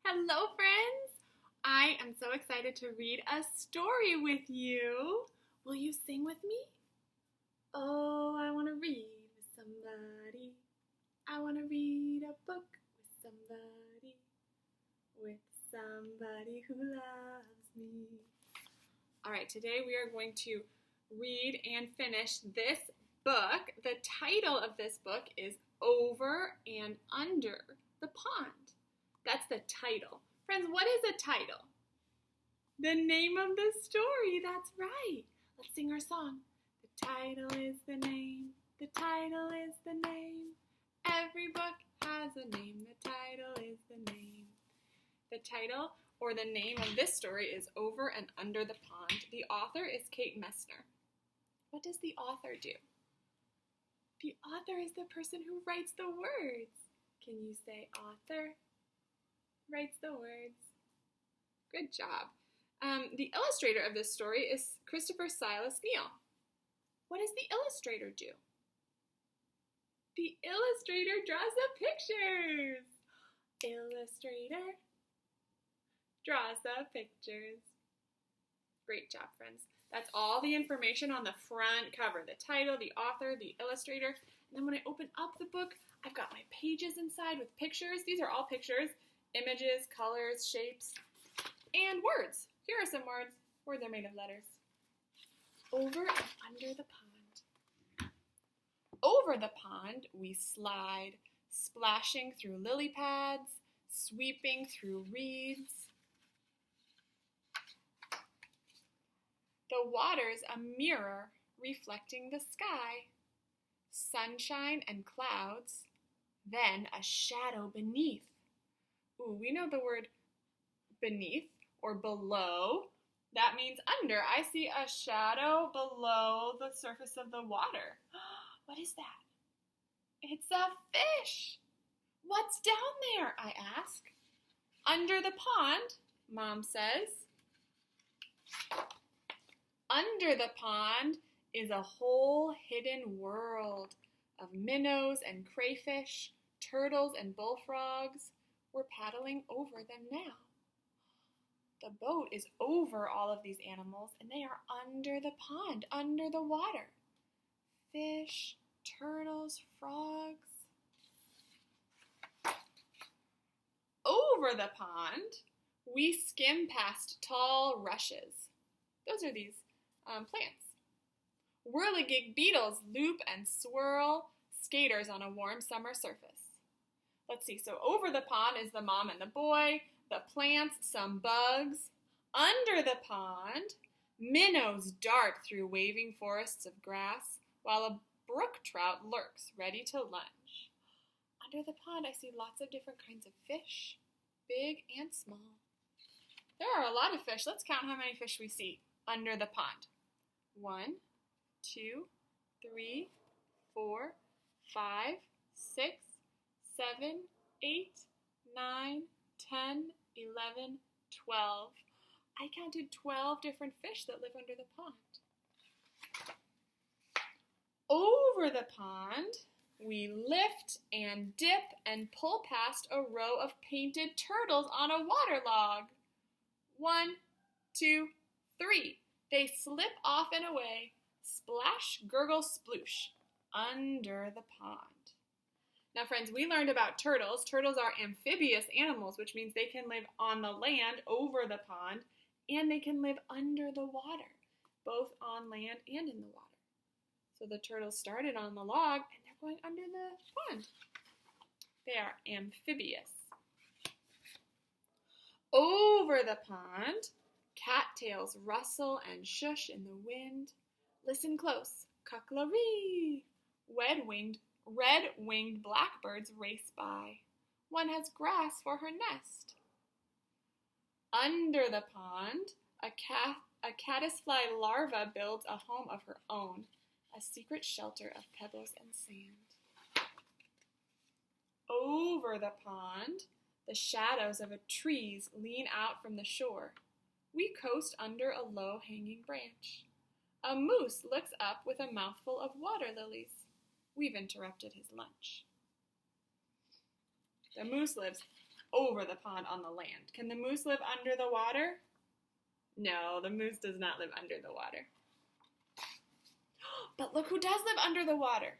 Hello, friends! I am so excited to read a story with you. Will you sing with me? Oh, I want to read with somebody. I want to read a book with somebody who loves me. All right, today we are going to read and finish this book. The title of this book is Over and Under the Pond. That's the title. Friends, what is a title? The name of the story. That's right. Let's sing our song. The title is the name. The title is the name. Every book has a name. The title is the name. The title or the name of this story is Over and Under the Pond. The author is Kate Messner. What does the author do? The author is the person who writes the words. Can you say author? Writes the words. Good job. The illustrator of this story is Christopher Silas Neal. What does the illustrator do? The illustrator draws the pictures. Illustrator draws the pictures. Great job, friends. That's all the information on the front cover. The title, the author, the illustrator. And then when I open up the book, I've got my pages inside with pictures. These are all pictures. Images, colors, shapes, and words. Here are some words. Words are made of letters. Over and under the pond. Over the pond we slide, splashing through lily pads, sweeping through reeds. The water's a mirror reflecting the sky. Sunshine and clouds, then a shadow beneath. Ooh, we know the word beneath or below. That means under. I see a shadow below the surface of the water. What is that? It's a fish. What's down there? I ask. Under the pond, Mom says. Under the pond is a whole hidden world of minnows and crayfish, turtles and bullfrogs. We're paddling over them now. The boat is over all of these animals, and they are under the pond, under the water. Fish, turtles, frogs. Over the pond, we skim past tall rushes. Those are these plants. Whirligig beetles loop and swirl skaters on a warm summer surface. Let's see, so over the pond is the mom and the boy, the plants, some bugs. Under the pond, minnows dart through waving forests of grass, while a brook trout lurks, ready to lunge. Under the pond, I see lots of different kinds of fish, big and small. There are a lot of fish. Let's count how many fish we see under the pond. 1, 2, 3, 4, 5, 6, 7, 8, 9, 10, 11, 12. I counted 12 different fish that live under the pond. Over the pond, we lift and dip and pull past a row of painted turtles on a waterlog. 1, 2, 3. They slip off and away. Splash, gurgle, sploosh. Under the pond. Now, friends, we learned about turtles. Turtles are amphibious animals, which means they can live on the land over the pond, and they can live under the water, both on land and in the water. So the turtles started on the log, and they're going under the pond. They are amphibious. Over the pond, cattails rustle and shush in the wind. Listen close. Cucklaree! Red-winged blackbirds race by. One has grass for her nest. Under the pond, a caddisfly larva builds a home of her own, a secret shelter of pebbles and sand. Over the pond, the shadows of trees lean out from the shore. We coast under a low-hanging branch. A moose looks up with a mouthful of water lilies. We've interrupted his lunch. The moose lives over the pond on the land. Can the moose live under the water? No, the moose does not live under the water. But look who does live under the water.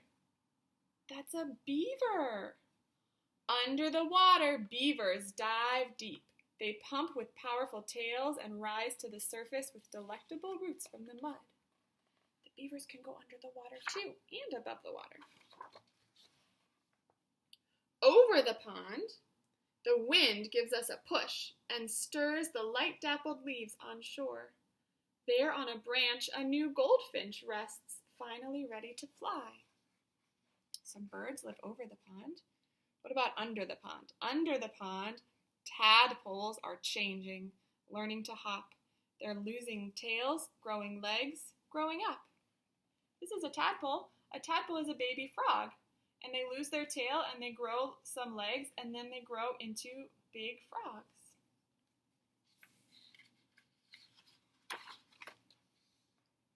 That's a beaver. Under the water, beavers dive deep. They pump with powerful tails and rise to the surface with delectable roots from the mud. The beavers can go under the water too, and above the water. Over the pond, the wind gives us a push and stirs the light dappled leaves on shore. There on a branch, a new goldfinch rests, finally ready to fly. Some birds live over the pond. What about under the pond? Under the pond, tadpoles are changing, learning to hop. They're losing tails, growing legs, growing up. This is a tadpole. A tadpole is a baby frog. And they lose their tail and they grow some legs and then they grow into big frogs.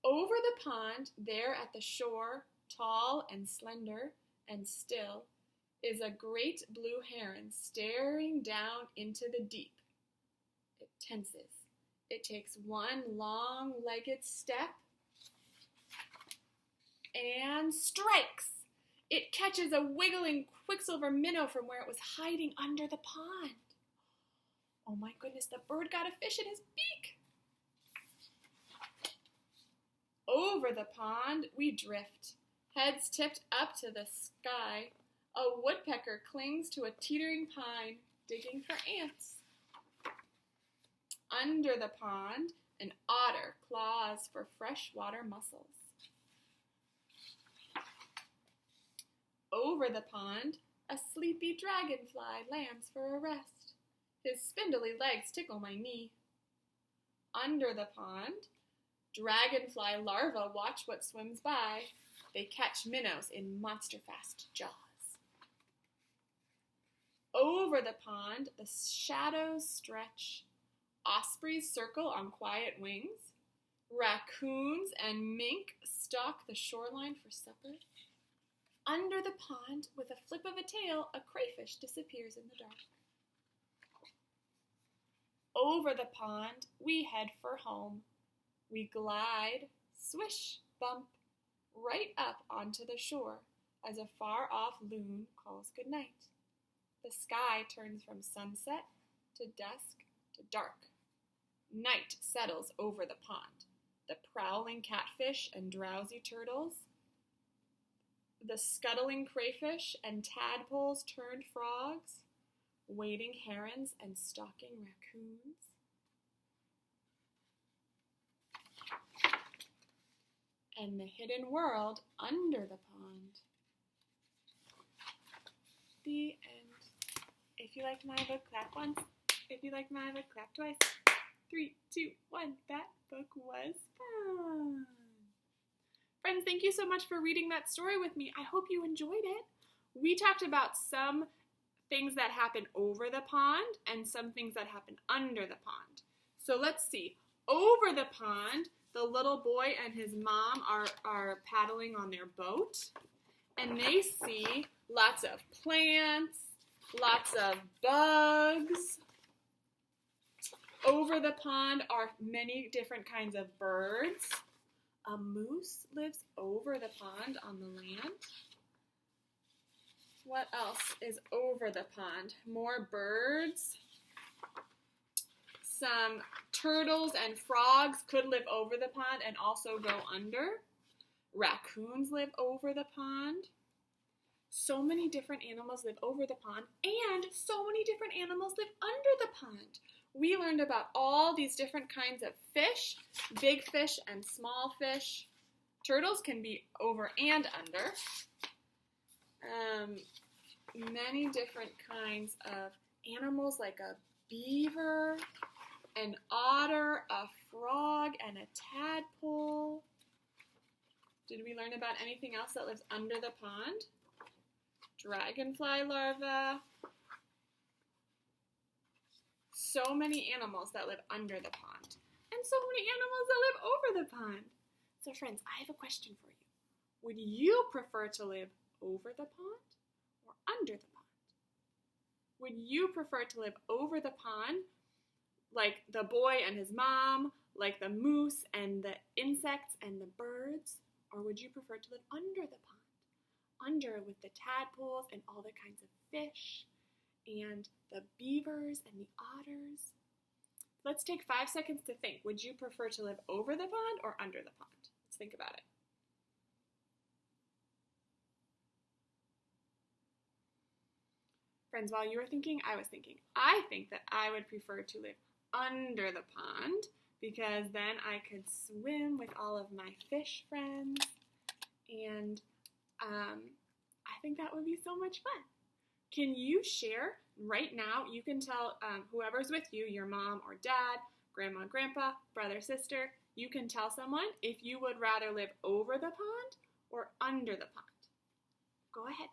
Over the pond, there at the shore, tall and slender and still, is a great blue heron staring down into the deep. It tenses. It takes one long-legged step and strikes. It catches a wiggling quicksilver minnow from where it was hiding under the pond. Oh my goodness, the bird got a fish in his beak. Over the pond, we drift, heads tipped up to the sky. A woodpecker clings to a teetering pine, digging for ants. Under the pond, an otter claws for freshwater mussels. Over the pond, a sleepy dragonfly lands for a rest. His spindly legs tickle my knee. Under the pond, dragonfly larvae watch what swims by. They catch minnows in monster-fast jaws. Over the pond, the shadows stretch. Ospreys circle on quiet wings. Raccoons and mink stalk the shoreline for supper. Under the pond, with a flip of a tail, a crayfish disappears in the dark. Over the pond, we head for home. We glide, swish, bump, right up onto the shore as a far-off loon calls goodnight. The sky turns from sunset to dusk to dark. Night settles over the pond. The prowling catfish and drowsy turtles, the scuttling crayfish and tadpoles turned frogs, wading herons and stalking raccoons. And the hidden world under the pond. The end. If you liked my book, clap once. If you liked my book, clap twice. 3, 2, 1. That book was fun. Friends, thank you so much for reading that story with me. I hope you enjoyed it. We talked about some things that happen over the pond and some things that happen under the pond. So let's see. Over the pond, the little boy and his mom are paddling on their boat, and they see lots of plants, lots of bugs. Over the pond are many different kinds of birds. A moose lives over the pond on the land. What else is over the pond? More birds. Some turtles and frogs could live over the pond and also go under. Raccoons live over the pond. So many different animals live over the pond, and so many different animals live under the pond. We learned about all these different kinds of fish, big fish and small fish. Turtles can be over and under. Many different kinds of animals like a beaver, an otter, a frog, and a tadpole. Did we learn about anything else that lives under the pond? Dragonfly larvae. So many animals that live under the pond, and so many animals that live over the pond. So friends, I have a question for you. Would you prefer to live over the pond or under the pond? Would you prefer to live over the pond, like the boy and his mom, like the moose and the insects and the birds? Or would you prefer to live under the pond? Under with the tadpoles and all the kinds of fish and the beavers and the otters? Let's take 5 seconds to think. Would you prefer to live over the pond or under the pond? Let's think about it. Friends, while you were thinking, I was thinking. I think that I would prefer to live under the pond because then I could swim with all of my fish friends, and I think that would be so much fun. Can you share right now? You can tell whoever's with you, your mom or dad, grandma, grandpa, brother, sister, you can tell someone if you would rather live over the pond or under the pond. Go ahead.